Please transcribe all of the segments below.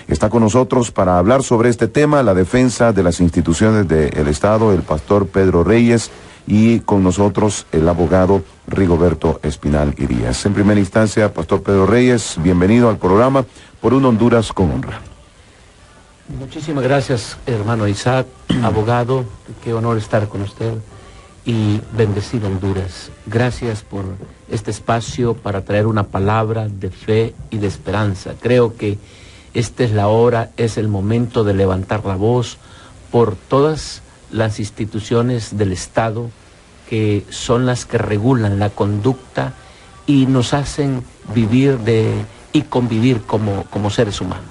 Está con nosotros para hablar sobre este tema, la defensa de las instituciones del Estado, el pastor Pedro Reyes, y con nosotros el abogado Rigoberto Espinal Irías. En primera instancia, pastor Pedro Reyes, bienvenido al programa Por un Honduras con Honra. Muchísimas gracias, hermano Isaac, abogado, qué honor estar con usted y bendecir Honduras. Gracias por este espacio para traer una palabra de fe y de esperanza. Creo que esta es la hora, es el momento de levantar la voz por todas las instituciones del Estado que son las que regulan la conducta y nos hacen vivir y convivir como seres humanos.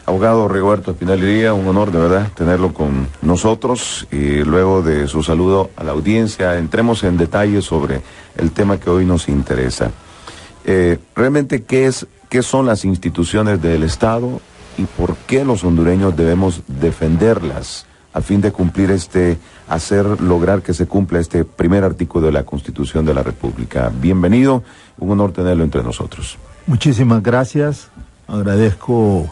Abogado Rigoberto Espinal Irías, un honor de verdad tenerlo con nosotros, y luego de su saludo a la audiencia entremos en detalle sobre el tema que hoy nos interesa. Realmente, ¿qué son las instituciones del Estado y por qué los hondureños debemos defenderlas a fin de cumplir lograr que se cumpla este primer artículo de la Constitución de la República? Bienvenido, un honor tenerlo entre nosotros. Muchísimas gracias, agradezco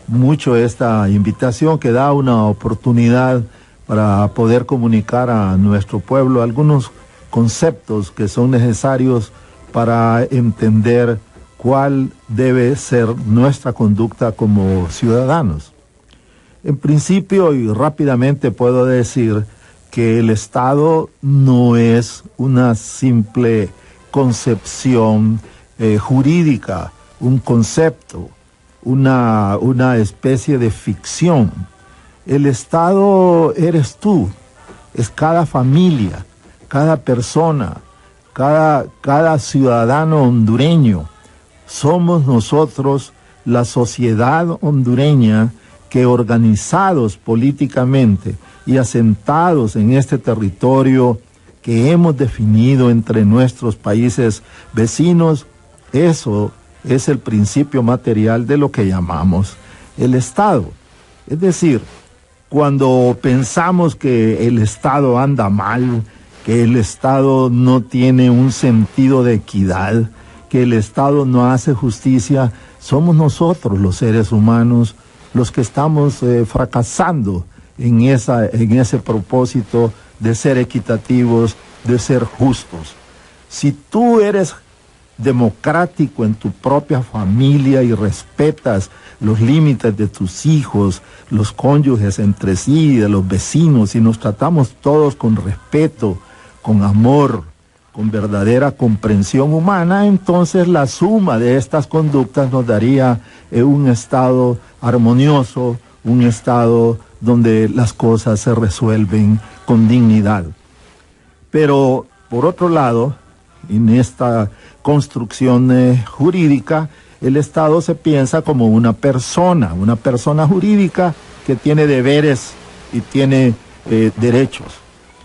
mucho esta invitación que da una oportunidad para poder comunicar a nuestro pueblo algunos conceptos que son necesarios para entender cuál debe ser nuestra conducta como ciudadanos. En principio y rápidamente puedo decir que el Estado no es una simple concepción jurídica, un concepto, una especie de ficción. El Estado eres tú, es cada familia, cada persona, cada ciudadano hondureño. Somos nosotros, la sociedad hondureña, que organizados políticamente y asentados en este territorio que hemos definido entre nuestros países vecinos, eso es el principio material de lo que llamamos el Estado. Es decir, cuando pensamos que el Estado anda mal, que el Estado no tiene un sentido de equidad, que el Estado no hace justicia, somos nosotros los seres humanos los que estamos fracasando en ese propósito de ser equitativos, de ser justos. Si tú eres democrático en tu propia familia y respetas los límites de tus hijos, los cónyuges entre sí, de los vecinos, y nos tratamos todos con respeto, con amor, con verdadera comprensión humana, entonces la suma de estas conductas nos daría un Estado armonioso, un Estado donde las cosas se resuelven con dignidad. Pero, por otro lado, en esta construcción jurídica, el Estado se piensa como una persona jurídica que tiene deberes y tiene derechos.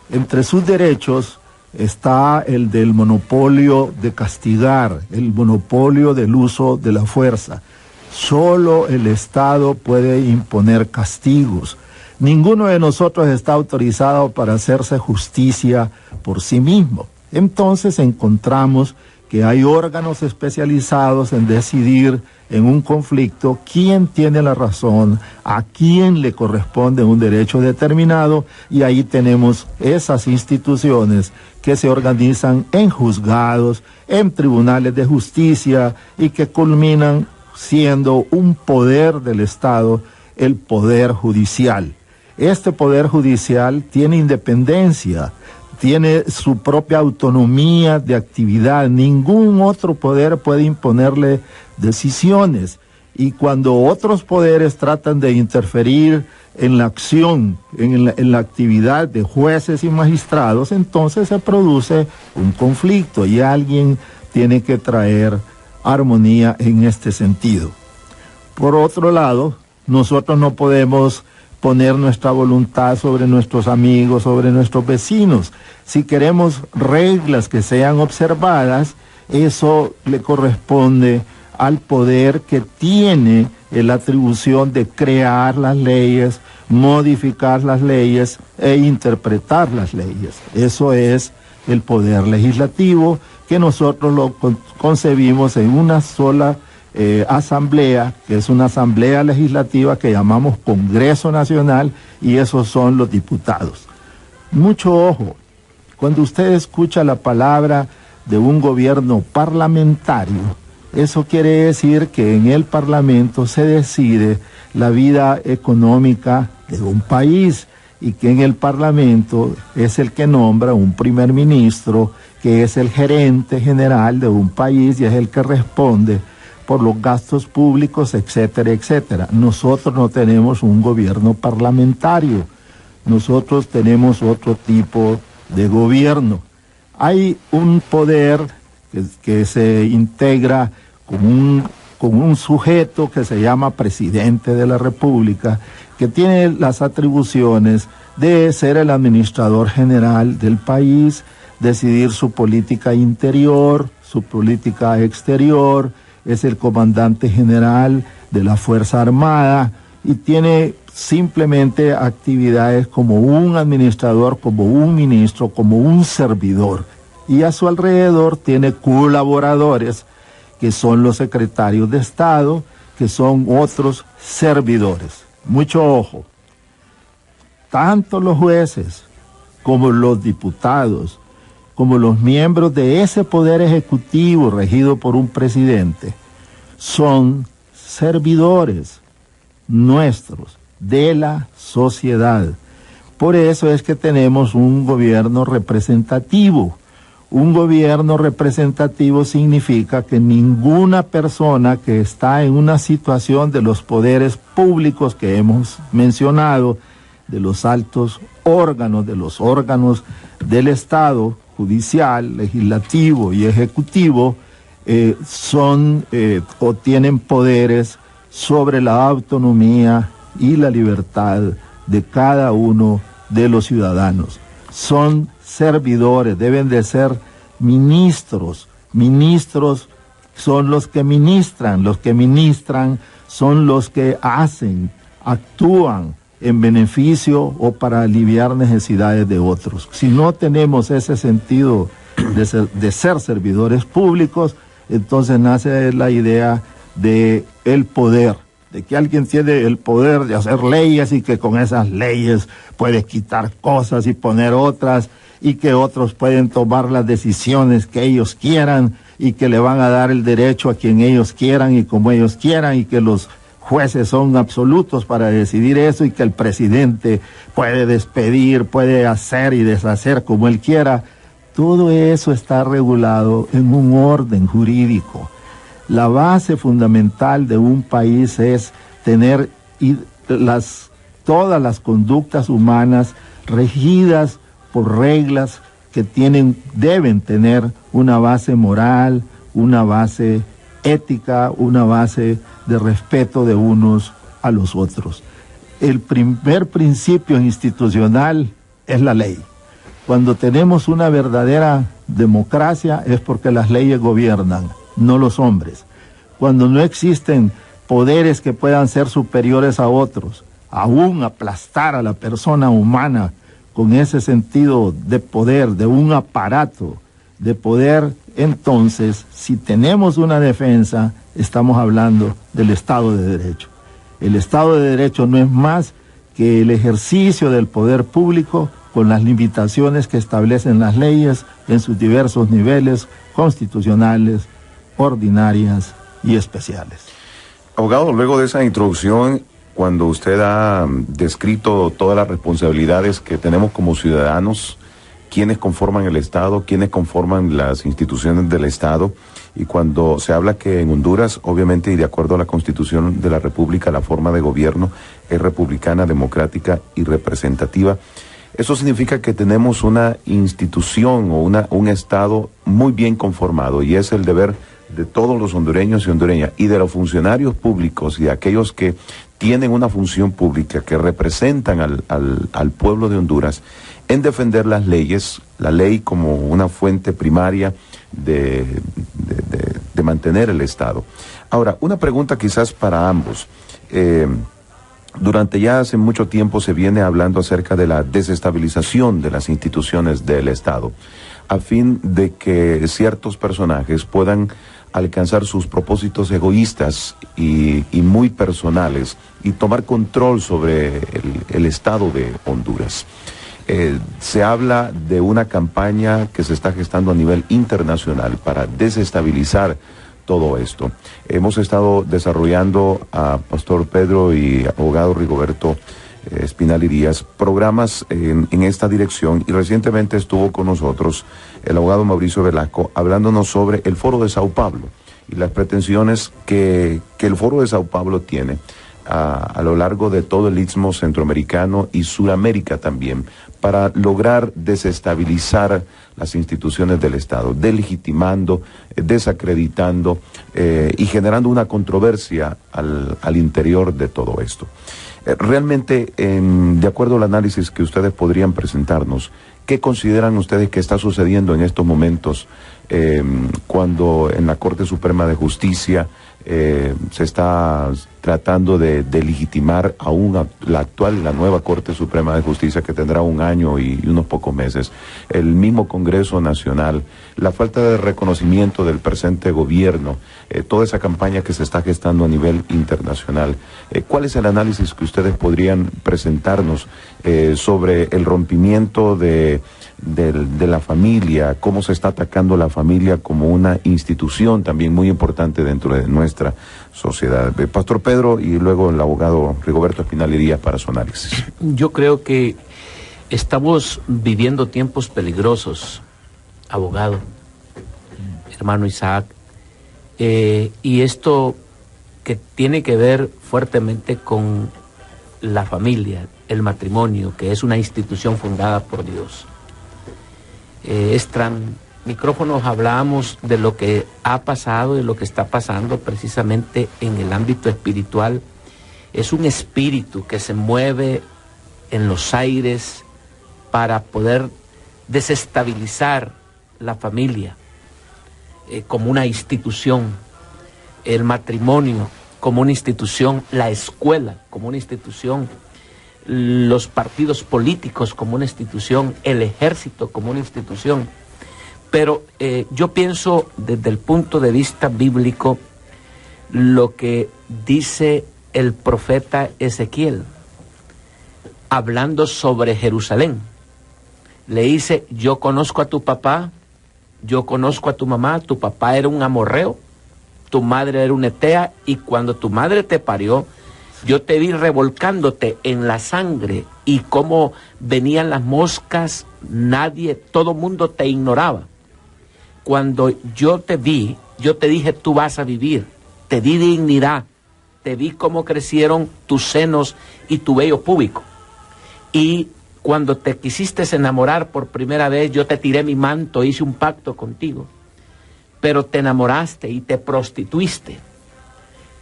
Entre sus derechos está el del monopolio de castigar, el monopolio del uso de la fuerza. Solo el Estado puede imponer castigos. Ninguno de nosotros está autorizado para hacerse justicia por sí mismo. Entonces encontramos que hay órganos especializados en decidir en un conflicto quién tiene la razón, a quién le corresponde un derecho determinado, y ahí tenemos esas instituciones que se organizan en juzgados, en tribunales de justicia, y que culminan siendo un poder del Estado, el poder judicial. Este poder judicial tiene independencia, tiene su propia autonomía de actividad. Ningún otro poder puede imponerle decisiones. Y cuando otros poderes tratan de interferir en la acción, en la actividad de jueces y magistrados, entonces se produce un conflicto y alguien tiene que traer armonía en este sentido. Por otro lado, nosotros no podemos poner nuestra voluntad sobre nuestros amigos, sobre nuestros vecinos. Si queremos reglas que sean observadas, eso le corresponde al poder que tiene la atribución de crear las leyes, modificar las leyes e interpretar las leyes. Eso es el poder legislativo, que nosotros lo concebimos en una sola asamblea, que es una asamblea legislativa que llamamos Congreso Nacional, y esos son los diputados. Mucho ojo, cuando usted escucha la palabra de un gobierno parlamentario, eso quiere decir que en el Parlamento se decide la vida económica de un país, y que en el Parlamento es el que nombra un primer ministro, que es el gerente general de un país y es el que responde por los gastos públicos, etcétera, etcétera. Nosotros no tenemos un gobierno parlamentario, nosotros tenemos otro tipo de gobierno. Hay un poder que se integra con un sujeto que se llama presidente de la República, que tiene las atribuciones de ser el administrador general del país, decidir su política interior, su política exterior, es el comandante general de la Fuerza Armada y tiene simplemente actividades como un administrador, como un ministro, como un servidor. Y a su alrededor tiene colaboradores, que son los secretarios de Estado, que son otros servidores. Mucho ojo, tanto los jueces como los diputados, como los miembros de ese poder ejecutivo regido por un presidente, son servidores nuestros, de la sociedad. Por eso es que tenemos un gobierno representativo. Un gobierno representativo significa que ninguna persona que está en una situación de los poderes públicos que hemos mencionado, de los altos órganos, de los órganos del Estado, judicial, legislativo y ejecutivo, o tienen poderes sobre la autonomía y la libertad de cada uno de los ciudadanos. Son servidores, deben de ser ministros. Ministros son los que ministran son los que hacen, actúan en beneficio o para aliviar necesidades de otros. Si no tenemos ese sentido de ser servidores públicos, entonces nace la idea de el poder, de que alguien tiene el poder de hacer leyes y que con esas leyes puede quitar cosas y poner otras, y que otros pueden tomar las decisiones que ellos quieran y que le van a dar el derecho a quien ellos quieran y como ellos quieran, y que los jueces son absolutos para decidir eso, y que el presidente puede despedir, puede hacer y deshacer como él quiera. Todo eso está regulado en un orden jurídico. La base fundamental de un país es tener todas las conductas humanas regidas por reglas que deben tener una base moral, una base ética, una base de respeto de unos a los otros. El primer principio institucional es la ley. Cuando tenemos una verdadera democracia es porque las leyes gobiernan, no los hombres. Cuando no existen poderes que puedan ser superiores a otros, aún aplastar a la persona humana con ese sentido de poder, de un aparato de poder, entonces, si tenemos una defensa, estamos hablando del Estado de Derecho. El Estado de Derecho no es más que el ejercicio del poder público con las limitaciones que establecen las leyes en sus diversos niveles constitucionales, ordinarias y especiales. Abogado, luego de esa introducción, cuando usted ha descrito todas las responsabilidades que tenemos como ciudadanos, quiénes conforman el Estado, quiénes conforman las instituciones del Estado, y cuando se habla que en Honduras, obviamente y de acuerdo a la Constitución de la República, la forma de gobierno es republicana, democrática y representativa, eso significa que tenemos una institución o un Estado muy bien conformado, y es el deber de todos los hondureños y hondureñas y de los funcionarios públicos y de aquellos que tienen una función pública, que representan al pueblo de Honduras, en defender las leyes, la ley como una fuente primaria de mantener el Estado. Ahora, una pregunta quizás para ambos. Durante ya hace mucho tiempo se viene hablando acerca de la desestabilización de las instituciones del Estado, a fin de que ciertos personajes puedan alcanzar sus propósitos egoístas y muy personales y tomar control sobre el Estado de Honduras. Se habla de una campaña que se está gestando a nivel internacional para desestabilizar todo esto. Hemos estado desarrollando a Pastor Pedro y abogado Rigoberto Espinal y Díaz programas en esta dirección, y recientemente estuvo con nosotros el abogado Mauricio Velasco hablándonos sobre el Foro de Sao Paulo y las pretensiones que el Foro de Sao Paulo tiene a lo largo de todo el istmo centroamericano y Suramérica también, para lograr desestabilizar las instituciones del Estado, delegitimando, desacreditando y generando una controversia al interior de todo esto. Realmente, de acuerdo al análisis que ustedes podrían presentarnos, ¿qué consideran ustedes que está sucediendo en estos momentos cuando en la Corte Suprema de Justicia se está tratando de legitimar aún la actual y la nueva Corte Suprema de Justicia, que tendrá 1 año y unos pocos meses, el mismo Congreso Nacional, la falta de reconocimiento del presente gobierno, toda esa campaña que se está gestando a nivel internacional? ¿Cuál es el análisis que ustedes podrían presentarnos sobre el rompimiento de la familia, cómo se está atacando la familia como una institución también muy importante dentro de nuestra sociedad? Pastor Pedro y luego el abogado Rigoberto Espinal y Díaz para su análisis. Yo creo que estamos viviendo tiempos peligrosos, abogado, hermano Isaac, y esto que tiene que ver fuertemente con la familia, el matrimonio, que es una institución fundada por Dios. Micrófonos hablábamos de lo que ha pasado, de lo que está pasando precisamente en el ámbito espiritual. Es un espíritu que se mueve en los aires para poder desestabilizar la familia como una institución, el matrimonio como una institución, la escuela como una institución, los partidos políticos como una institución, el ejército como una institución. Pero yo pienso desde el punto de vista bíblico lo que dice el profeta Ezequiel, hablando sobre Jerusalén. Le dice: yo conozco a tu papá, yo conozco a tu mamá, tu papá era un amorreo, tu madre era una etea, y cuando tu madre te parió, yo te vi revolcándote en la sangre, y cómo venían las moscas, todo mundo te ignoraba. Cuando yo te vi, yo te dije: tú vas a vivir, te di dignidad, te vi cómo crecieron tus senos y tu vello púbico. Y cuando te quisiste enamorar por primera vez, yo te tiré mi manto, hice un pacto contigo, pero te enamoraste y te prostituiste.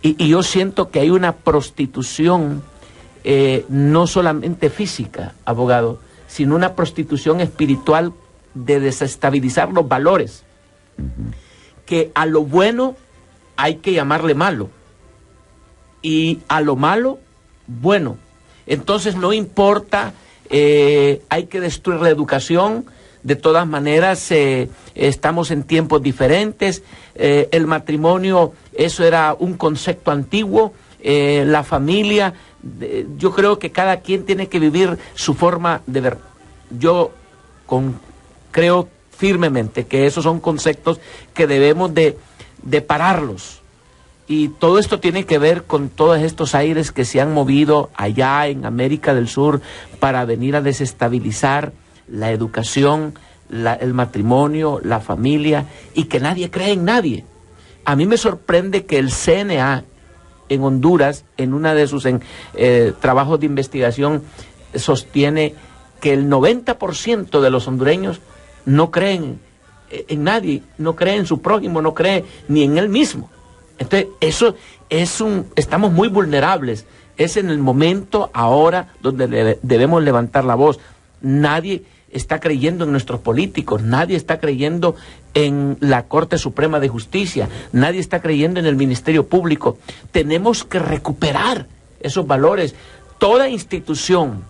Y yo siento que hay una prostitución, no solamente física, abogado, sino una prostitución espiritual de desestabilizar los valores. Que a lo bueno hay que llamarle malo, y a lo malo, bueno. Entonces no importa, hay que destruir la educación. De todas maneras, estamos en tiempos diferentes. El matrimonio, eso era un concepto antiguo. La familia, yo creo que cada quien tiene que vivir su forma de ver. Yo creo firmemente que esos son conceptos que debemos de pararlos. Y todo esto tiene que ver con todos estos aires que se han movido allá en América del Sur para venir a desestabilizar la educación, el matrimonio, la familia, y que nadie cree en nadie. A mí me sorprende que el CNA en Honduras, en una de sus trabajos de investigación, sostiene que el 90% de los hondureños no creen en nadie, no cree en su prójimo, no cree ni en él mismo. Entonces, eso estamos muy vulnerables. Es en el momento ahora donde debemos levantar la voz. Nadie está creyendo en nuestros políticos, nadie está creyendo en la Corte Suprema de Justicia, nadie está creyendo en el Ministerio Público. Tenemos que recuperar esos valores. Toda institución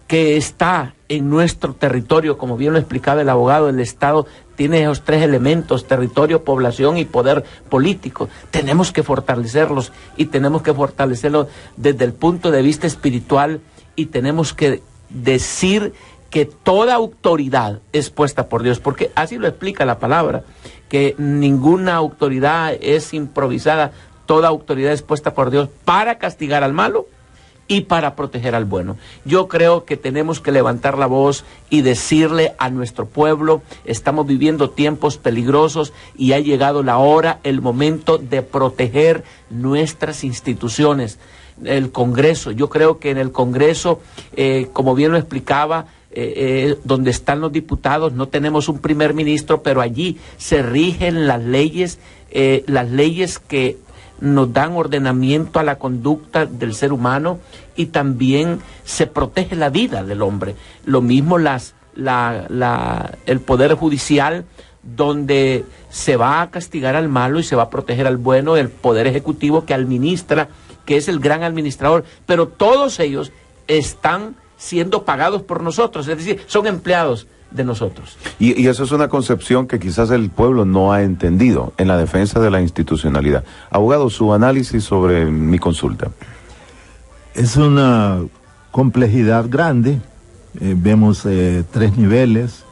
que está en nuestro territorio, como bien lo explicaba el abogado, el Estado tiene esos tres elementos: territorio, población y poder político. Tenemos que fortalecerlos, y tenemos que fortalecerlos desde el punto de vista espiritual, y tenemos que decir que toda autoridad es puesta por Dios, porque así lo explica la palabra, que ninguna autoridad es improvisada, toda autoridad es puesta por Dios para castigar al malo y para proteger al bueno. Yo creo que tenemos que levantar la voz y decirle a nuestro pueblo: estamos viviendo tiempos peligrosos y ha llegado la hora, el momento de proteger nuestras instituciones. El Congreso, yo creo que en el Congreso, como bien lo explicaba, donde están los diputados, no tenemos un primer ministro, pero allí se rigen las leyes que nos dan ordenamiento a la conducta del ser humano, y también se protege la vida del hombre. Lo mismo el Poder Judicial, donde se va a castigar al malo y se va a proteger al bueno, el Poder Ejecutivo que administra, que es el gran administrador, pero todos ellos están siendo pagados por nosotros, es decir, son empleados de nosotros. Y eso es una concepción que quizás el pueblo no ha entendido en la defensa de la institucionalidad. Abogado, su análisis sobre mi consulta. Es una complejidad grande. Vemos tres niveles.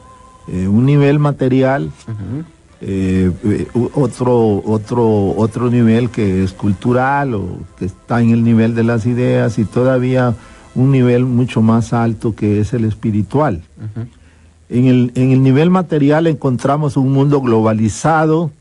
Un nivel material, otro nivel que es cultural, o que está en el nivel de las ideas, y todavía un nivel mucho más alto que es el espiritual. En el nivel material encontramos un mundo globalizado,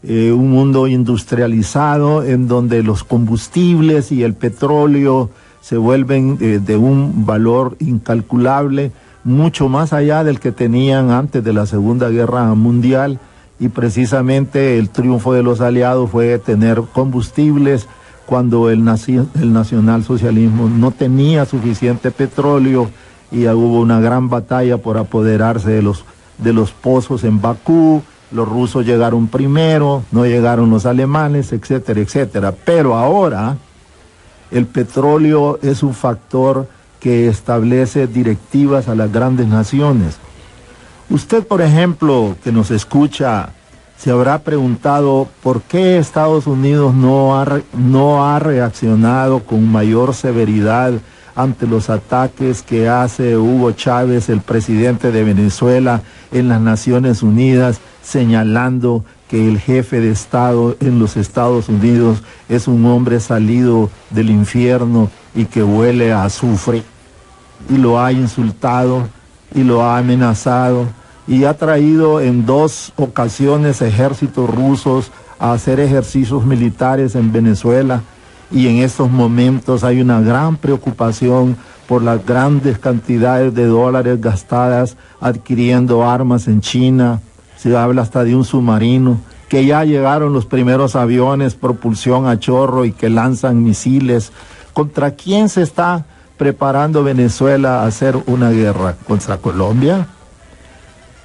un mundo industrializado, en donde los combustibles y el petróleo se vuelven de un valor incalculable, mucho más allá del que tenían antes de la Segunda Guerra Mundial, y precisamente el triunfo de los aliados fue tener combustibles cuando el nacionalsocialismo no tenía suficiente petróleo, y hubo una gran batalla por apoderarse de los pozos en Bakú. Los rusos llegaron primero, no llegaron los alemanes, etcétera, etcétera. Pero ahora el petróleo es un factor que establece directivas a las grandes naciones. Usted, por ejemplo, que nos escucha, se habrá preguntado por qué Estados Unidos no ha reaccionado con mayor severidad ante los ataques que hace Hugo Chávez, el presidente de Venezuela, en las Naciones Unidas, señalando que el jefe de Estado en los Estados Unidos es un hombre salido del infierno y que huele a azufre, y lo ha insultado y lo ha amenazado, y ha traído en 2 ocasiones ejércitos rusos a hacer ejercicios militares en Venezuela? Y en estos momentos hay una gran preocupación por las grandes cantidades de dólares gastadas adquiriendo armas en China. Se habla hasta de un submarino, que ya llegaron los primeros aviones propulsión a chorro y que lanzan misiles. ¿Contra quién se está preparando Venezuela a hacer una guerra? ¿Contra Colombia?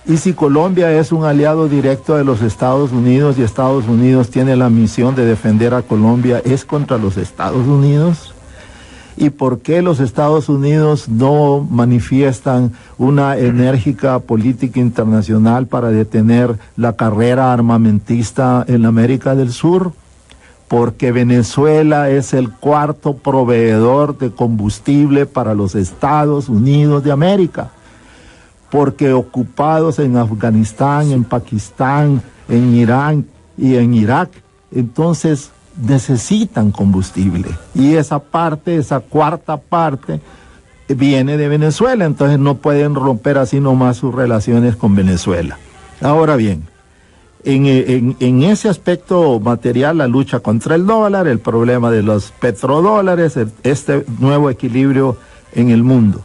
Y si Colombia es un aliado directo de los Estados Unidos y Estados Unidos tiene la misión de defender a Colombia, ¿es contra los Estados Unidos? ¿Y por qué los Estados Unidos no manifiestan una enérgica política internacional para detener la carrera armamentista en América del Sur? Porque Venezuela es el 4º proveedor de combustible para los Estados Unidos de América. Porque ocupados en Afganistán, en Pakistán, en Irán y en Irak, entonces necesitan combustible. Y esa 4ª parte, viene de Venezuela, entonces no pueden romper así nomás sus relaciones con Venezuela. Ahora bien, en ese aspecto material, la lucha contra el dólar, el problema de los petrodólares, este nuevo equilibrio en el mundo.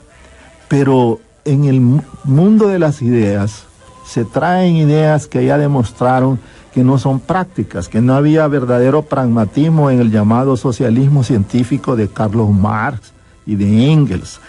Pero en el mundo de las ideas, se traen ideas que ya demostraron que no son prácticas, que no había verdadero pragmatismo en el llamado socialismo científico de Carlos Marx y de Engels.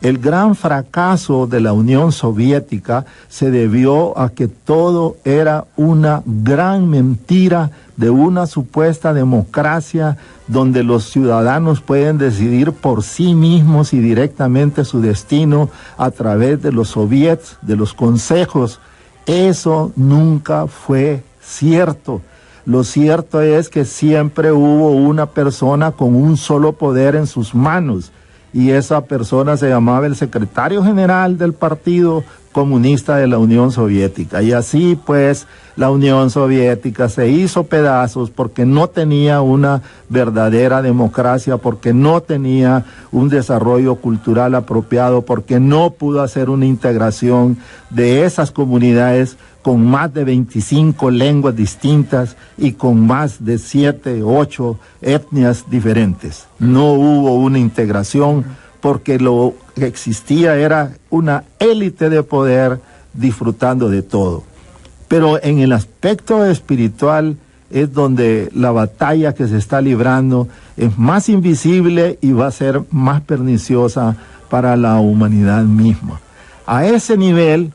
El gran fracaso de la Unión Soviética se debió a que todo era una gran mentira de una supuesta democracia donde los ciudadanos pueden decidir por sí mismos y directamente su destino a través de los soviets, de los consejos. Eso nunca fue cierto. Lo cierto es que siempre hubo una persona con un solo poder en sus manos, y esa persona se llamaba el secretario general del Partido Comunista de la Unión Soviética. Y así pues la Unión Soviética se hizo pedazos porque no tenía una verdadera democracia, porque no tenía un desarrollo cultural apropiado, porque no pudo hacer una integración de esas comunidades con más de 25 lenguas distintas y con más de 7, 8 etnias diferentes. No hubo una integración porque lo que existía era una élite de poder disfrutando de todo. Pero en el aspecto espiritual es donde la batalla que se está librando es más invisible y va a ser más perniciosa para la humanidad misma. A ese nivel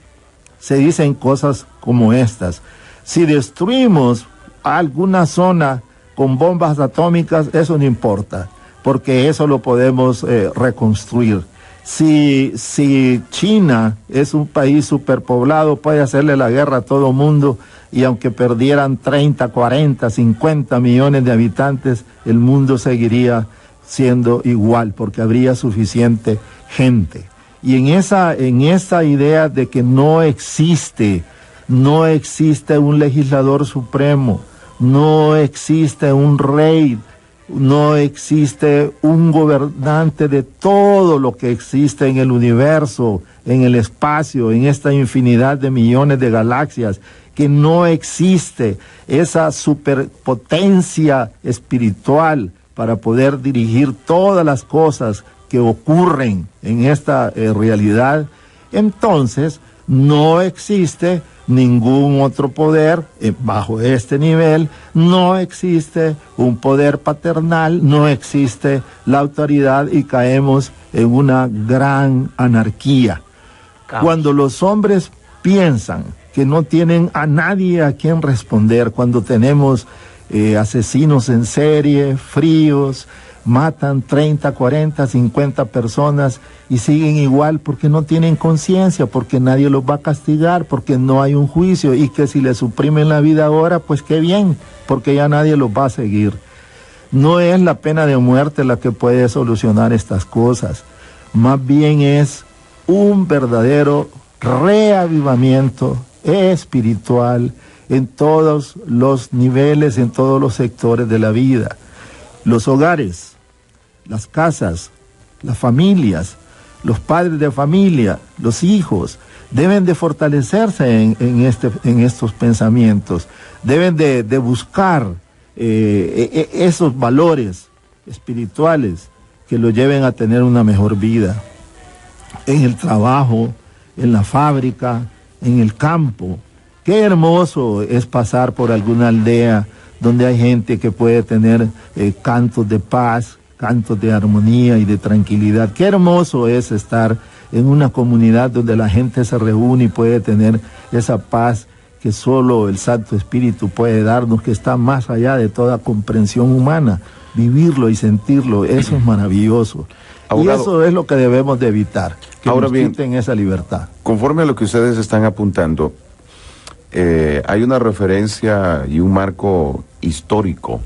se dicen cosas como estas: si destruimos alguna zona con bombas atómicas, eso no importa, porque eso lo podemos reconstruir. Si China es un país superpoblado, puede hacerle la guerra a todo mundo, y aunque perdieran 30, 40, 50 millones de habitantes, el mundo seguiría siendo igual, porque habría suficiente gente. Y en esa idea de que no existe un legislador supremo, no existe un rey, no existe un gobernante de todo lo que existe en el universo, en el espacio, en esta infinidad de millones de galaxias, que no existe esa superpotencia espiritual para poder dirigir todas las cosas que ocurren en esta realidad, entonces no existe ningún otro poder bajo este nivel, no existe un poder paternal, no existe la autoridad, y caemos en una gran anarquía. Caos. Cuando los hombres piensan que no tienen a nadie a quien responder, cuando tenemos asesinos en serie, fríos, matan 30, 40, 50 personas y siguen igual porque no tienen conciencia, porque nadie los va a castigar, porque no hay un juicio, y que si les suprimen la vida ahora, pues qué bien, porque ya nadie los va a seguir. No es la pena de muerte la que puede solucionar estas cosas, más bien es un verdadero reavivamiento espiritual en todos los niveles, en todos los sectores de la vida. Los hogares, las casas, las familias, los padres de familia, los hijos, deben de fortalecerse en estos pensamientos, deben de buscar esos valores espirituales que los lleven a tener una mejor vida. En el trabajo, en la fábrica, en el campo. Qué hermoso es pasar por alguna aldea donde hay gente que puede tener cantos de paz, cantos de armonía y de tranquilidad. Qué hermoso es estar en una comunidad donde la gente se reúne y puede tener esa paz que solo el Santo Espíritu puede darnos, que está más allá de toda comprensión humana. Vivirlo y sentirlo, eso es maravilloso. Abogado, y eso es lo que debemos de evitar, que ahora nos quiten esa libertad. Conforme a lo que ustedes están apuntando, hay una referencia y un marco histórico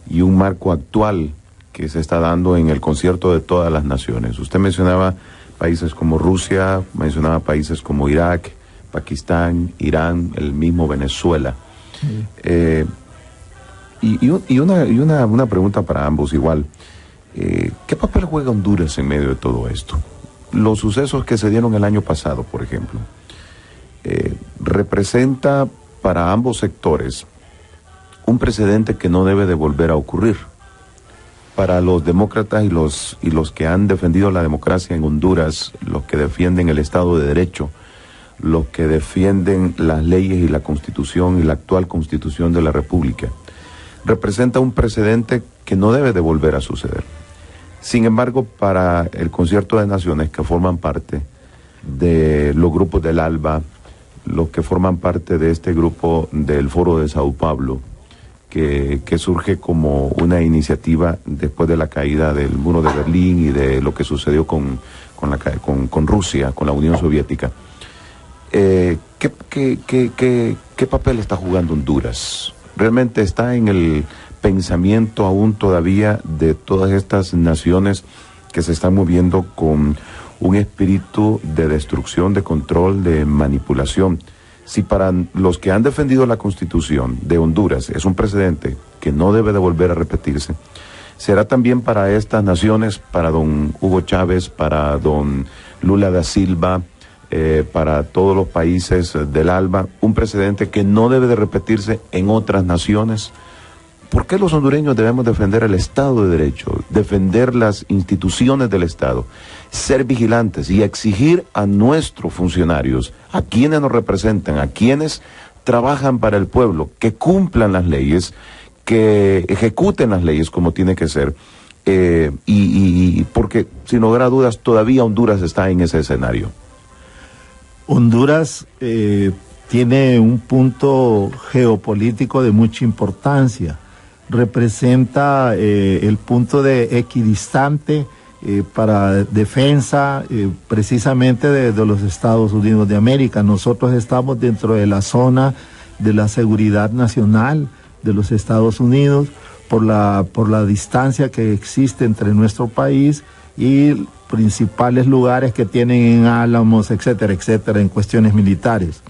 y un marco actual que se está dando en el concierto de todas las naciones. Usted mencionaba países como Rusia, mencionaba países como Irak, Pakistán, Irán, el mismo Venezuela. Sí. Y una pregunta para ambos igual. ¿Qué papel juega Honduras en medio de todo esto? Los sucesos que se dieron el año pasado, por ejemplo, representa para ambos sectores un precedente que no debe de volver a ocurrir. Para los demócratas y los que han defendido la democracia en Honduras, los que defienden el Estado de Derecho, los que defienden las leyes y la Constitución y la actual Constitución de la República, representa un precedente que no debe de volver a suceder. Sin embargo, para el Concierto de Naciones, que forman parte de los grupos del ALBA, los que forman parte de este grupo del Foro de Sao Paulo, que surge como una iniciativa después de la caída del muro de Berlín y de lo que sucedió con Rusia, con la Unión Soviética. ¿Qué papel está jugando Honduras? ¿Realmente está en el pensamiento aún todavía de todas estas naciones que se están moviendo con un espíritu de destrucción, de control, de manipulación? Si para los que han defendido la Constitución de Honduras es un precedente que no debe de volver a repetirse, será también para estas naciones, para don Hugo Chávez, para don Lula da Silva, para todos los países del ALBA, un precedente que no debe de repetirse en otras naciones. ¿Por qué los hondureños debemos defender el Estado de Derecho, defender las instituciones del Estado, ser vigilantes y exigir a nuestros funcionarios, a quienes nos representan, a quienes trabajan para el pueblo, que cumplan las leyes, que ejecuten las leyes como tiene que ser? Porque, sin lugar a dudas, todavía Honduras está en ese escenario. Honduras tiene un punto geopolítico de mucha importancia. Representa el punto de equidistante para defensa precisamente de los Estados Unidos de América. Nosotros estamos dentro de la zona de la seguridad nacional de los Estados Unidos por la distancia que existe entre nuestro país y principales lugares que tienen en Álamos, etcétera, etcétera, en cuestiones militares.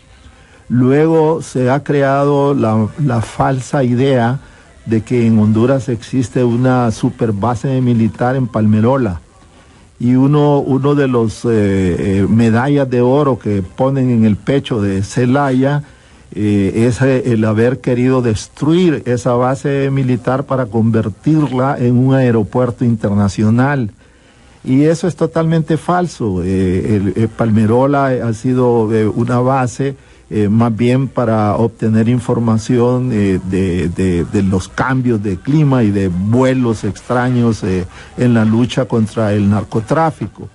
Luego se ha creado la falsa idea de que en Honduras existe una superbase militar en Palmerola, y uno de los medallas de oro que ponen en el pecho de Zelaya es el haber querido destruir esa base militar para convertirla en un aeropuerto internacional. Y eso es totalmente falso. Palmerola ha sido una base más bien para obtener información de los cambios de clima y de vuelos extraños en la lucha contra el narcotráfico.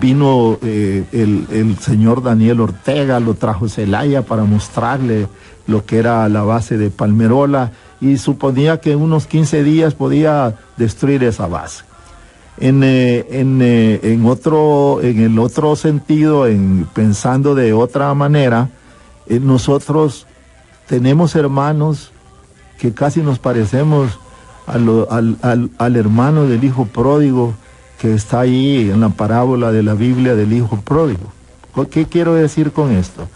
Vino el señor Daniel Ortega, lo trajo Zelaya para mostrarle lo que era la base de Palmerola, y suponía que en unos 15 días podía destruir esa base. En el otro sentido, pensando de otra manera, nosotros tenemos hermanos que casi nos parecemos al hermano del hijo pródigo que está ahí en la parábola de la Biblia del hijo pródigo. ¿Qué quiero decir con esto?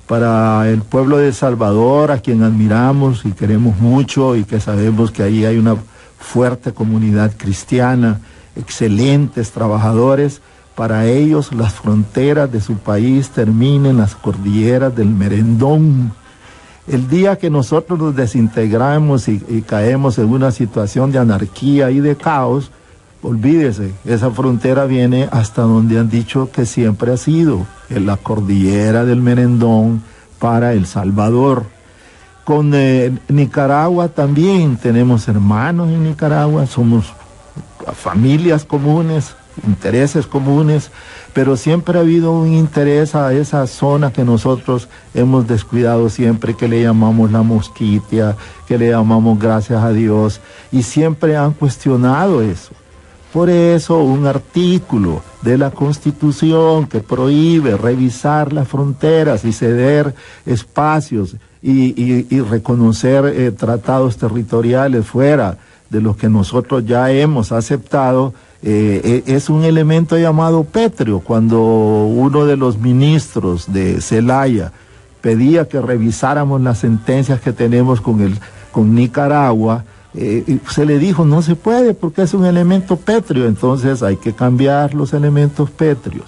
Para el pueblo de El Salvador, a quien admiramos y queremos mucho, y que sabemos que ahí hay una fuerte comunidad cristiana, excelentes trabajadores, para ellos las fronteras de su país terminan en las cordilleras del Merendón. El día que nosotros nos desintegramos y caemos en una situación de anarquía y de caos, olvídese, esa frontera viene hasta donde han dicho que siempre ha sido, en la cordillera del Merendón para El Salvador. Con Nicaragua también tenemos hermanos en Nicaragua, somos familias comunes, intereses comunes, pero siempre ha habido un interés a esa zona que nosotros hemos descuidado siempre, que le llamamos la Mosquitia, que le llamamos gracias a Dios, y siempre han cuestionado eso. Por eso un artículo de la Constitución que prohíbe revisar las fronteras y ceder espacios y reconocer tratados territoriales fuera de los que nosotros ya hemos aceptado, es un elemento llamado pétreo. Cuando uno de los ministros de Zelaya pedía que revisáramos las sentencias que tenemos con Nicaragua, se le dijo no se puede porque es un elemento pétreo, entonces hay que cambiar los elementos pétreos.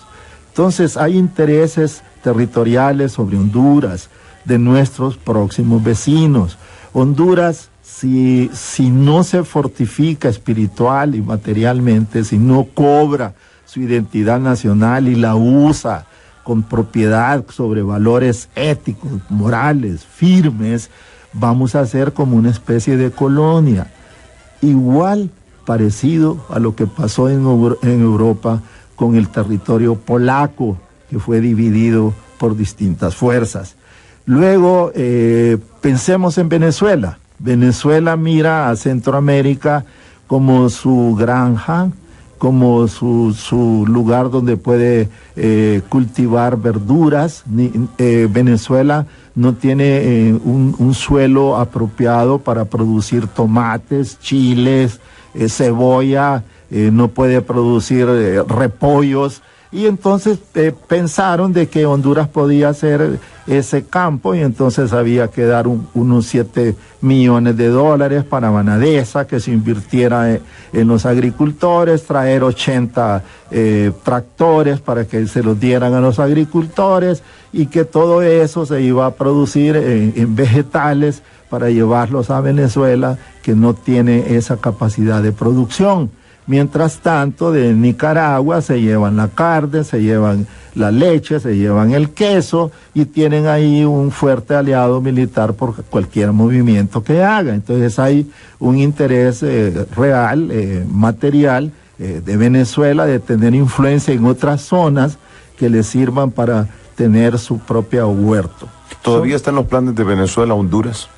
Entonces hay intereses territoriales sobre Honduras, de nuestros próximos vecinos. Honduras, si no se fortifica espiritual y materialmente, si no cobra su identidad nacional y la usa con propiedad sobre valores éticos, morales, firmes, vamos a ser como una especie de colonia, igual parecido a lo que pasó en Europa con el territorio polaco, que fue dividido por distintas fuerzas. Luego, pensemos en Venezuela. Venezuela mira a Centroamérica como su granja, como su lugar donde puede cultivar verduras. Venezuela no tiene un suelo apropiado para producir tomates, chiles, cebolla, no puede producir repollos. Y entonces pensaron de que Honduras podía hacer ese campo, y entonces había que dar unos $7 millones para Banadesa, que se invirtiera en los agricultores, traer 80 tractores para que se los dieran a los agricultores, y que todo eso se iba a producir en vegetales para llevarlos a Venezuela, que no tiene esa capacidad de producción. Mientras tanto, de Nicaragua se llevan la carne, se llevan la leche, se llevan el queso, y tienen ahí un fuerte aliado militar por cualquier movimiento que haga. Entonces hay un interés real, material, de Venezuela, de tener influencia en otras zonas que le sirvan para tener su propio huerto. ¿Todavía están los planes de Venezuela a Honduras?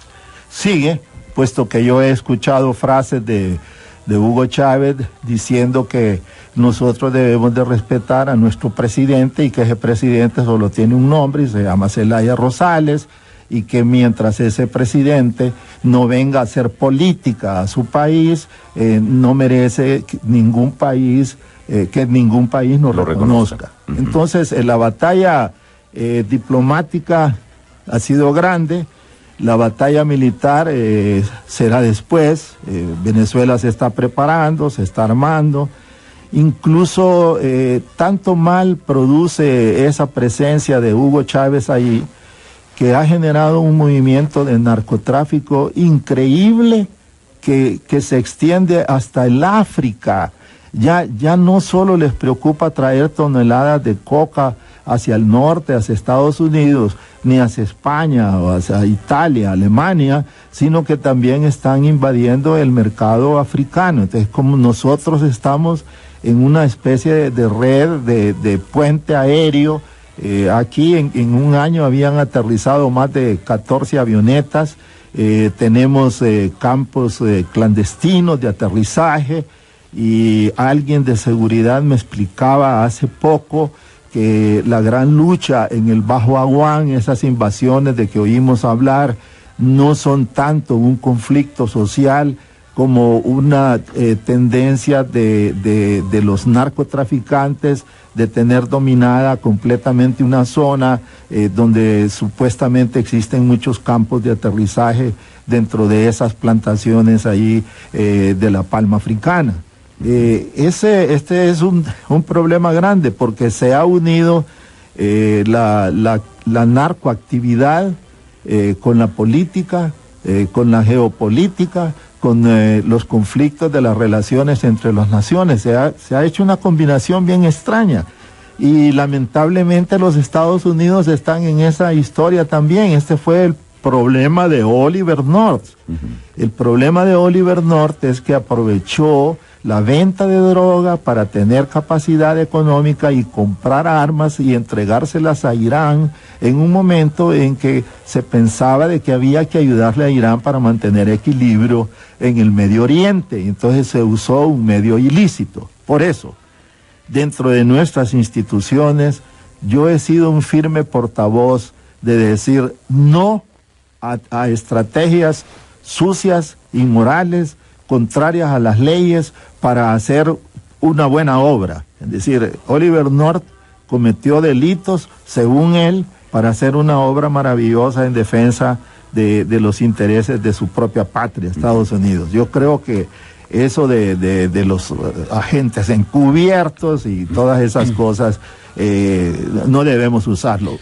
Sigue, puesto que yo he escuchado frases de Hugo Chávez diciendo que nosotros debemos de respetar a nuestro presidente, y que ese presidente solo tiene un nombre y se llama Zelaya Rosales, y que mientras ese presidente no venga a hacer política a su país, no merece que ningún país nos lo reconozca. Entonces, la batalla diplomática ha sido grande. La batalla militar será después. Venezuela se está preparando, se está armando. Incluso tanto mal produce esa presencia de Hugo Chávez allí, que ha generado un movimiento de narcotráfico increíble que se extiende hasta el África. Ya no solo les preocupa traer toneladas de coca hacia el norte, hacia Estados Unidos, ni hacia España o hacia Italia, Alemania, sino que también están invadiendo el mercado africano. Entonces, como nosotros estamos en una especie de red, de puente aéreo, aquí en un año habían aterrizado más de 14 avionetas, tenemos campos clandestinos de aterrizaje, y alguien de seguridad me explicaba hace poco que la gran lucha en el Bajo Aguán, esas invasiones de que oímos hablar, no son tanto un conflicto social como una tendencia de los narcotraficantes de tener dominada completamente una zona donde supuestamente existen muchos campos de aterrizaje dentro de esas plantaciones ahí de la palma africana. Este es un problema grande, porque se ha unido la narcoactividad con la política, con la geopolítica, con los conflictos de las relaciones entre las naciones. Se ha hecho una combinación bien extraña, y lamentablemente los Estados Unidos están en esa historia también. Este fue el problema de Oliver North. El problema de Oliver North es que aprovechó la venta de droga para tener capacidad económica y comprar armas y entregárselas a Irán en un momento en que se pensaba de que había que ayudarle a Irán para mantener equilibrio en el Medio Oriente. Entonces se usó un medio ilícito. Por eso, dentro de nuestras instituciones, yo he sido un firme portavoz de decir no a estrategias sucias, inmorales, contrarias a las leyes, para hacer una buena obra. Es decir, Oliver North cometió delitos, según él, para hacer una obra maravillosa en defensa de los intereses de su propia patria, Estados Unidos. Yo creo que eso de los agentes encubiertos y todas esas cosas, no debemos usarlo.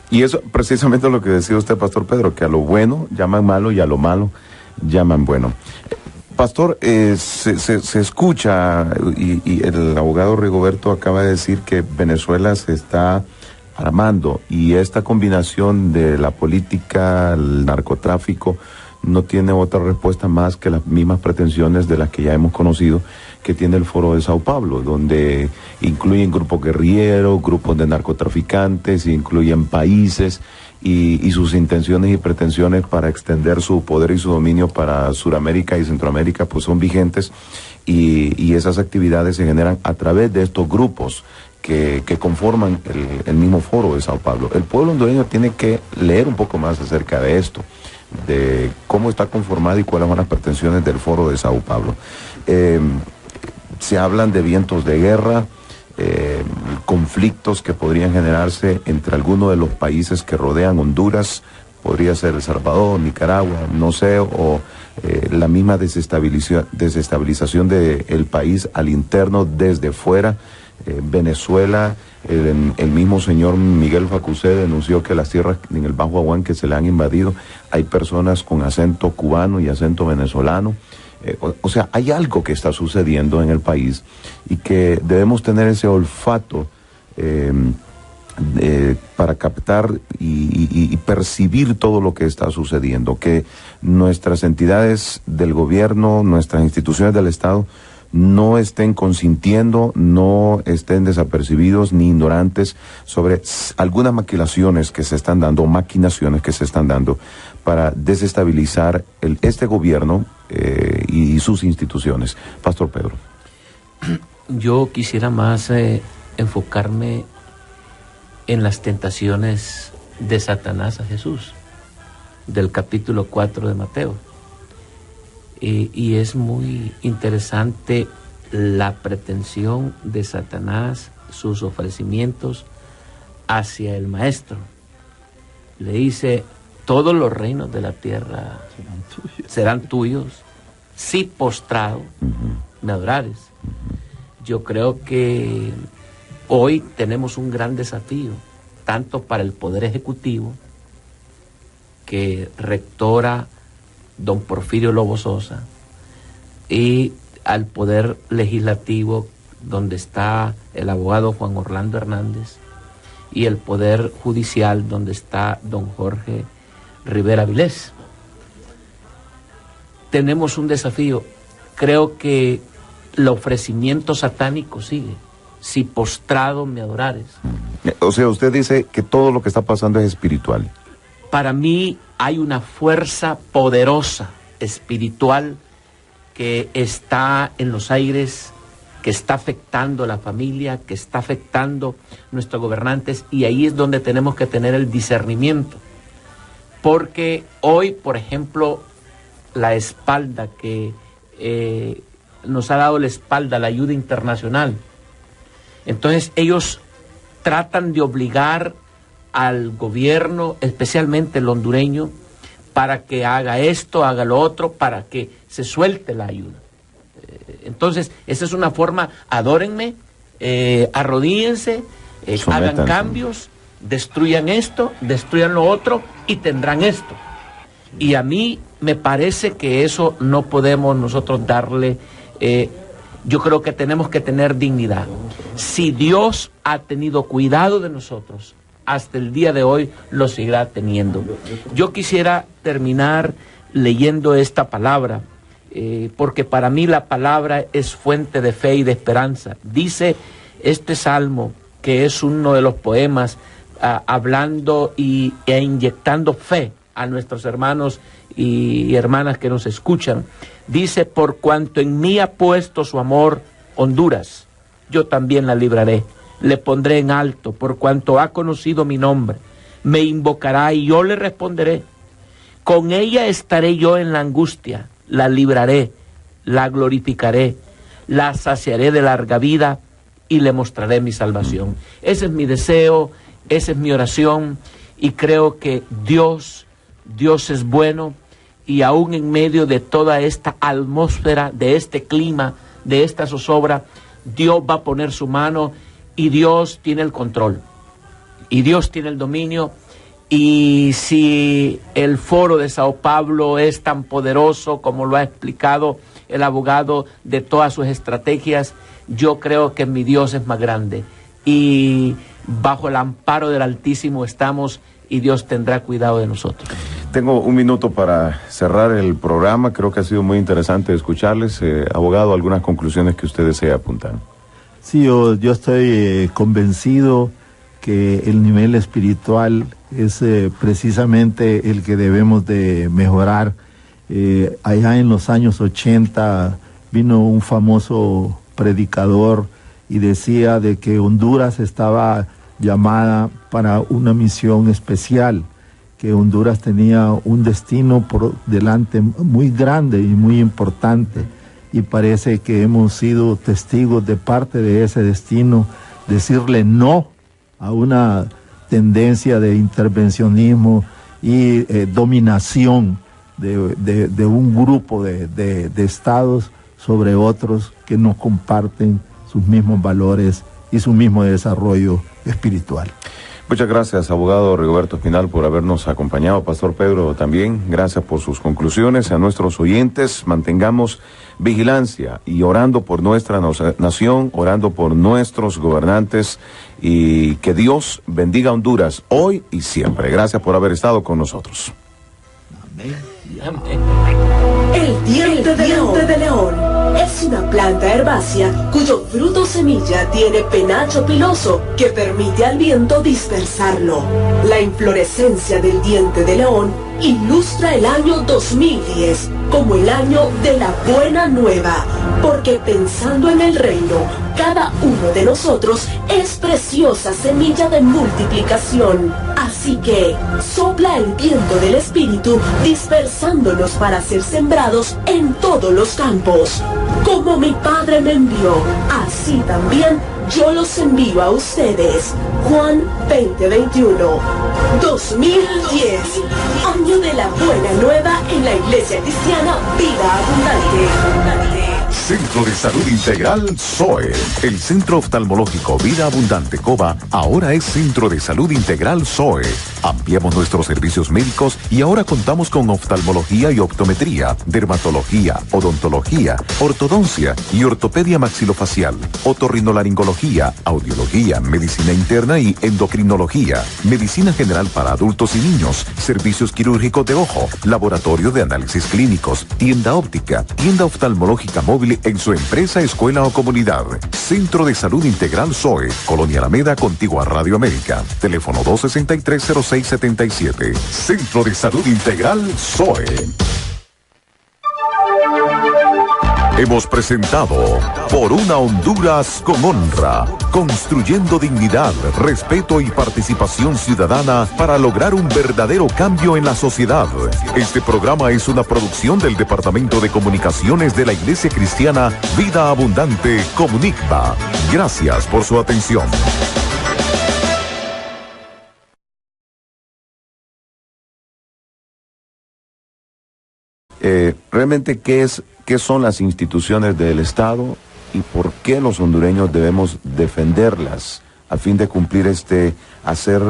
Y eso precisamente es lo que decía usted, Pastor Pedro, que a lo bueno llaman malo y a lo malo llaman bueno. Pastor, se escucha, y el abogado Rigoberto acaba de decir que Venezuela se está armando, y esta combinación de la política, el narcotráfico, no tiene otra respuesta más que las mismas pretensiones de las que ya hemos conocido que tiene el Foro de Sao Paulo, donde incluyen grupos guerrilleros, grupos de narcotraficantes, incluyen países, y sus intenciones y pretensiones para extender su poder y su dominio para Sudamérica y Centroamérica pues son vigentes, y esas actividades se generan a través de estos grupos que conforman el mismo foro de Sao Paulo. El pueblo hondureño tiene que leer un poco más acerca de esto, de cómo está conformado y cuáles son las pretensiones del foro de Sao Paulo. Se hablan de vientos de guerra, conflictos que podrían generarse entre algunos de los países que rodean Honduras, podría ser El Salvador, Nicaragua, no sé, o la misma desestabilización del país al interno desde fuera. Venezuela, el mismo señor Miguel Facusé denunció que las tierras en el Bajo Aguán que se le han invadido, hay personas con acento cubano y acento venezolano. O sea, hay algo que está sucediendo en el país y que debemos tener ese olfato para captar y percibir todo lo que está sucediendo, que nuestras entidades del gobierno, nuestras instituciones del Estado no estén consintiendo, no estén desapercibidos ni ignorantes sobre algunas maquinaciones que se están dando para desestabilizar este gobierno y sus instituciones. Pastor Pedro. Yo quisiera más enfocarme en las tentaciones de Satanás a Jesús, del capítulo 4 de Mateo. Y es muy interesante la pretensión de Satanás, sus ofrecimientos hacia el Maestro. Le dice: todos los reinos de la tierra serán tuyos si postrado me adorares. Yo creo que hoy tenemos un gran desafío, tanto para el Poder Ejecutivo, que rectora don Porfirio Lobo Sosa, y al Poder Legislativo, donde está el abogado Juan Orlando Hernández, y el Poder Judicial, donde está don Jorge Rivera Vilés. Tenemos un desafío. Creo que el ofrecimiento satánico sigue: si postrado me adorares. O sea, usted dice que todo lo que está pasando es espiritual. Para mí hay una fuerza poderosa espiritual que está en los aires, que está afectando a la familia, que está afectando a nuestros gobernantes, y ahí es donde tenemos que tener el discernimiento. Porque hoy, por ejemplo, la espalda que nos ha dado la espalda la ayuda internacional, entonces ellos tratan de obligar al gobierno, especialmente el hondureño, para que haga esto, haga lo otro, para que se suelte la ayuda. Entonces, esa es una forma: adórenme, arrodíllense, hagan cambios, destruyan esto, destruyan lo otro y tendrán esto. Y a mí me parece que eso no podemos nosotros darle. Yo creo que tenemos que tener dignidad. Si Dios ha tenido cuidado de nosotros, hasta el día de hoy lo seguirá teniendo. Yo quisiera terminar leyendo esta palabra, porque para mí la palabra es fuente de fe y de esperanza. Dice este salmo, que es uno de los poemas hablando e inyectando fe a nuestros hermanos y hermanas que nos escuchan. Dice: por cuanto en mí ha puesto su amor Honduras, yo también la libraré. Le pondré en alto, por cuanto ha conocido mi nombre. Me invocará y yo le responderé. Con ella estaré yo en la angustia. La libraré, la glorificaré, la saciaré de larga vida y le mostraré mi salvación. Ese es mi deseo, esa es mi oración, y creo que Dios es bueno, y aún en medio de toda esta atmósfera, de este clima, de esta zozobra, Dios va a poner su mano. Y Dios tiene el control, y Dios tiene el dominio. Y si el foro de Sao Paulo es tan poderoso como lo ha explicado el abogado, de todas sus estrategias, yo creo que mi Dios es más grande, y bajo el amparo del Altísimo estamos, y Dios tendrá cuidado de nosotros. Tengo un minuto para cerrar el programa. Creo que ha sido muy interesante escucharles. Abogado, algunas conclusiones que usted desea apuntar. Sí, yo estoy convencido que el nivel espiritual es precisamente el que debemos de mejorar. Allá en los años 80 vino un famoso predicador y decía de que Honduras estaba llamada para una misión especial, que Honduras tenía un destino por delante muy grande y muy importante, y parece que hemos sido testigos de parte de ese destino, decirle no a una tendencia de intervencionismo y dominación de un grupo de estados sobre otros que no comparten sus mismos valores y su mismo desarrollo espiritual. Muchas gracias, abogado Rigoberto Espinal, por habernos acompañado. Pastor Pedro, también gracias por sus conclusiones. A nuestros oyentes, mantengamos vigilancia y orando por nuestra nación, orando por nuestros gobernantes, y que Dios bendiga a Honduras hoy y siempre. Gracias por haber estado con nosotros. Amén. El diente de león es una planta herbácea cuyo fruto semilla tiene penacho piloso que permite al viento dispersarlo. La inflorescencia del diente de león ilustra el año 2010 como el año de la buena nueva, porque pensando en el reino, cada uno de nosotros es preciosa semilla de multiplicación. Así que sopla el viento del Espíritu, dispersándonos para ser sembrados en todos los campos. Como mi Padre me envió, así también yo los envío a ustedes. Juan 20:21. 2010, año de la buena nueva en la Iglesia Cristiana Vida Abundante. Centro de Salud Integral SOE. El Centro Oftalmológico Vida Abundante Coba ahora es Centro de Salud Integral SOE. Ampliamos nuestros servicios médicos y ahora contamos con oftalmología y optometría, dermatología, odontología, ortodoncia y ortopedia maxilofacial, otorrinolaringología, audiología, medicina interna y endocrinología, medicina general para adultos y niños, servicios quirúrgicos de ojo, laboratorio de análisis clínicos, tienda óptica, tienda oftalmológica móvil en su empresa, escuela o comunidad. Centro de Salud Integral SOE, Colonia Alameda, contigua a Radio América. Teléfono 263-0677. Centro de Salud Integral SOE. Hemos presentado Por una Honduras con Honra, construyendo dignidad, respeto y participación ciudadana para lograr un verdadero cambio en la sociedad. Este programa es una producción del Departamento de Comunicaciones de la Iglesia Cristiana Vida Abundante Comunicba. Gracias por su atención. Realmente, ¿qué son las instituciones del Estado y por qué los hondureños debemos defenderlas a fin de cumplir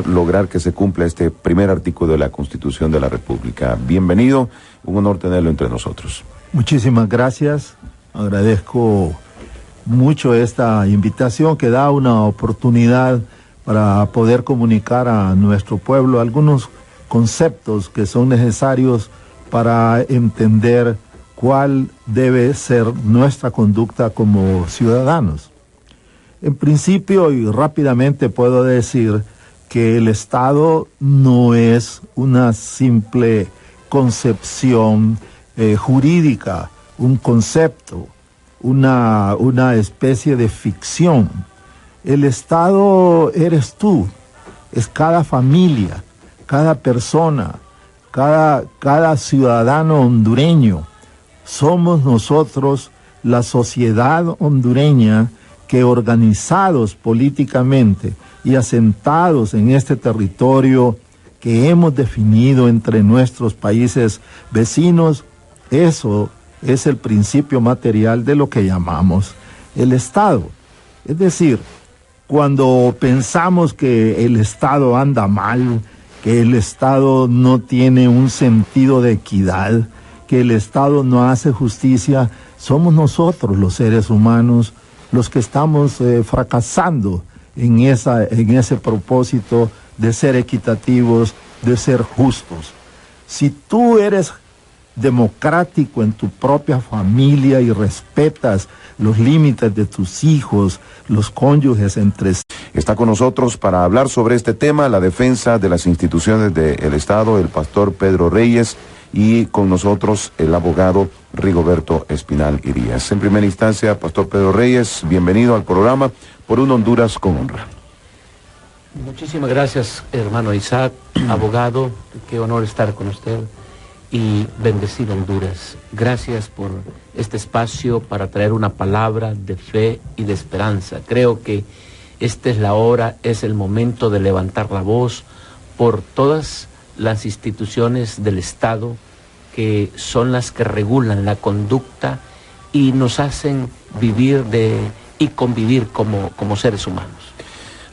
lograr que se cumpla este primer artículo de la Constitución de la República? Bienvenido, un honor tenerlo entre nosotros. Muchísimas gracias, agradezco mucho esta invitación que da una oportunidad para poder comunicar a nuestro pueblo algunos conceptos que son necesarios para entender cuál debe ser nuestra conducta como ciudadanos. En principio y rápidamente puedo decir que el Estado no es una simple concepción jurídica, un concepto, una especie de ficción. El Estado eres tú, es cada familia, cada persona, cada ciudadano hondureño. Somos nosotros, la sociedad hondureña, que organizados políticamente y asentados en este territorio que hemos definido entre nuestros países vecinos, eso es el principio material de lo que llamamos el Estado. Es decir, cuando pensamos que el Estado anda mal, que el Estado no tiene un sentido de equidad, que el Estado no hace justicia, somos nosotros los seres humanos los que estamos fracasando en ese propósito de ser equitativos, de ser justos. Si tú eres democrático en tu propia familia y respetas los límites de tus hijos, los cónyuges entre sí. Está con nosotros para hablar sobre este tema, la defensa de las instituciones del Estado, el pastor Pedro Reyes, y con nosotros el abogado Rigoberto Espinal Irías. En primera instancia, pastor Pedro Reyes, bienvenido al programa Por un Honduras con Honra. Muchísimas gracias, hermano Isaac, abogado, qué honor estar con usted y bendecir Honduras. Gracias por este espacio para traer una palabra de fe y de esperanza. Creo que esta es la hora, es el momento de levantar la voz por todas las instituciones del Estado que son las que regulan la conducta y nos hacen vivir y convivir como seres humanos.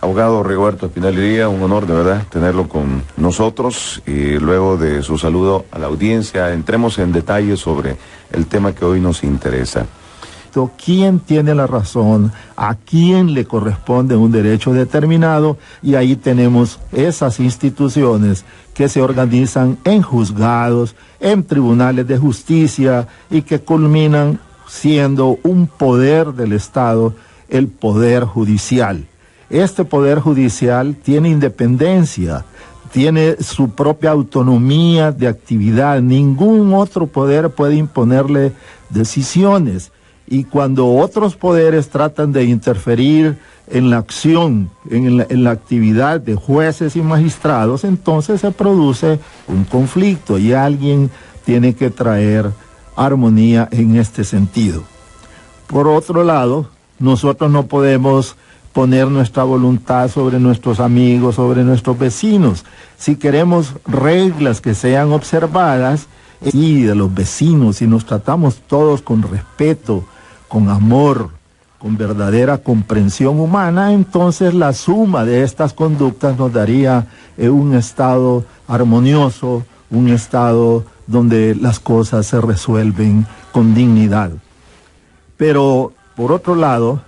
Abogado Rigoberto Espinal Irías, un honor de verdad tenerlo con nosotros, y luego de su saludo a la audiencia entremos en detalles sobre el tema que hoy nos interesa. ¿Quién tiene la razón? ¿A quién le corresponde un derecho determinado? Y ahí tenemos esas instituciones que se organizan en juzgados, en tribunales de justicia y que culminan siendo un poder del Estado, el poder judicial. Este poder judicial tiene independencia, tiene su propia autonomía de actividad. Ningún otro poder puede imponerle decisiones. Y cuando otros poderes tratan de interferir en la acción, en la actividad de jueces y magistrados, entonces se produce un conflicto y alguien tiene que traer armonía en este sentido. Por otro lado, nosotros no podemos poner nuestra voluntad sobre nuestros amigos, sobre nuestros vecinos. Si queremos reglas que sean observadas, y de los vecinos, si nos tratamos todos con respeto, con amor, con verdadera comprensión humana, entonces la suma de estas conductas nos daría un estado armonioso, un estado donde las cosas se resuelven con dignidad. Pero, por otro lado,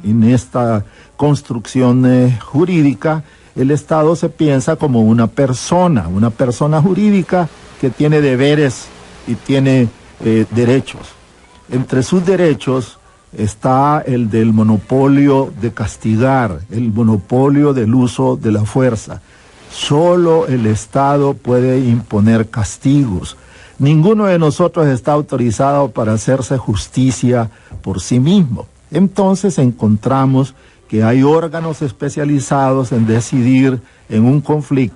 en esta construcción jurídica, el Estado se piensa como una persona jurídica que tiene deberes y tiene derechos. Entre sus derechos está el del monopolio de castigar, el monopolio del uso de la fuerza. Solo el Estado puede imponer castigos. Ninguno de nosotros está autorizado para hacerse justicia por sí mismo. Entonces encontramos que hay órganos especializados en decidir en un conflicto